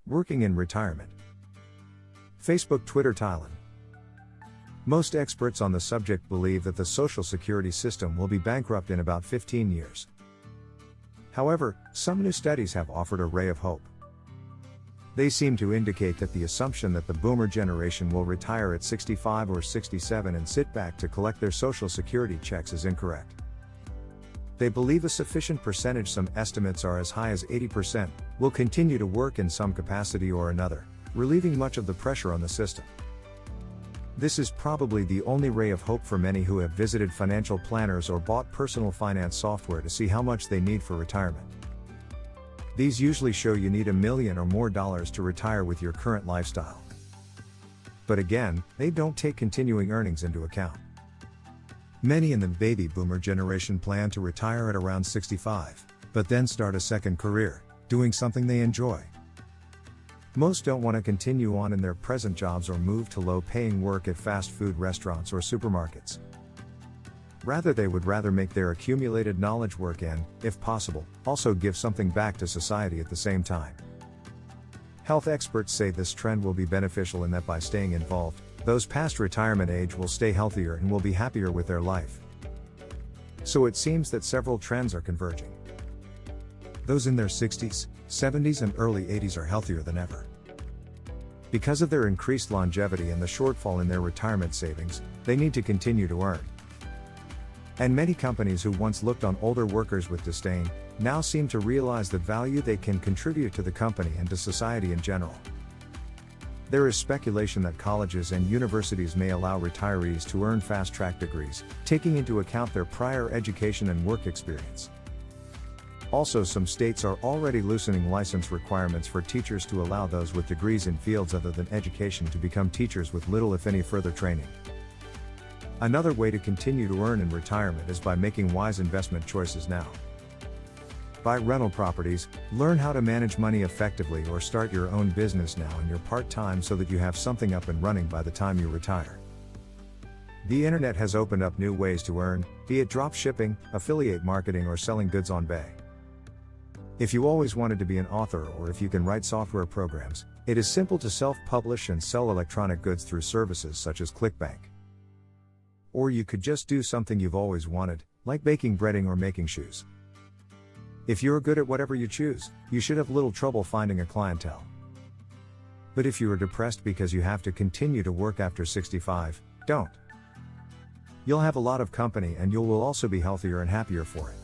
Working in retirement. Facebook, Twitter, Thailand. Most experts on the subject believe that the Social Security system will be bankrupt in about 15 years. However, some new studies have offered a ray of hope. They seem to indicate that the assumption that the boomer generation will retire at 65 or 67 and sit back to collect their Social Security checks is incorrect. They believe a sufficient percentage, some estimates are as high as 80%, will continue to work in some capacity or another, relieving much of the pressure on the system. This is probably the only ray of hope for many who have visited financial planners or bought personal finance software to see how much they need for retirement. These usually show you need $1 million or more to retire with your current lifestyle. But again, they don't take continuing earnings into account. Many in the baby boomer generation plan to retire at around 65, but then start a second career, doing something they enjoy. Most don't want to continue on in their present jobs or move to low-paying work at fast food restaurants or supermarkets. Rather, they would rather make their accumulated knowledge work and, if possible, also give something back to society at the same time. Health experts say this trend will be beneficial in that by staying involved, those past retirement age will stay healthier and will be happier with their life. So it seems that several trends are converging. Those in their 60s, 70s and early 80s are healthier than ever. Because of their increased longevity and the shortfall in their retirement savings, they need to continue to earn. And many companies who once looked on older workers with disdain, now seem to realize the value they can contribute to the company and to society in general. There is speculation that colleges and universities may allow retirees to earn fast-track degrees, taking into account their prior education and work experience. Also, some states are already loosening license requirements for teachers to allow those with degrees in fields other than education to become teachers with little if any further training. Another way to continue to earn in retirement is by making wise investment choices now. Buy rental properties, learn how to manage money effectively, or start your own business now in your part-time so that you have something up and running by the time you retire. The internet has opened up new ways to earn, be it drop shipping, affiliate marketing, or selling goods on eBay. If you always wanted to be an author, or if you can write software programs, it is simple to self-publish and sell electronic goods through services such as ClickBank. Or you could just do something you've always wanted, like baking, breading, or making shoes. If you're good at whatever you choose, you should have little trouble finding a clientele. But if you are depressed because you have to continue to work after 65, don't. You'll have a lot of company and you will also be healthier and happier for it.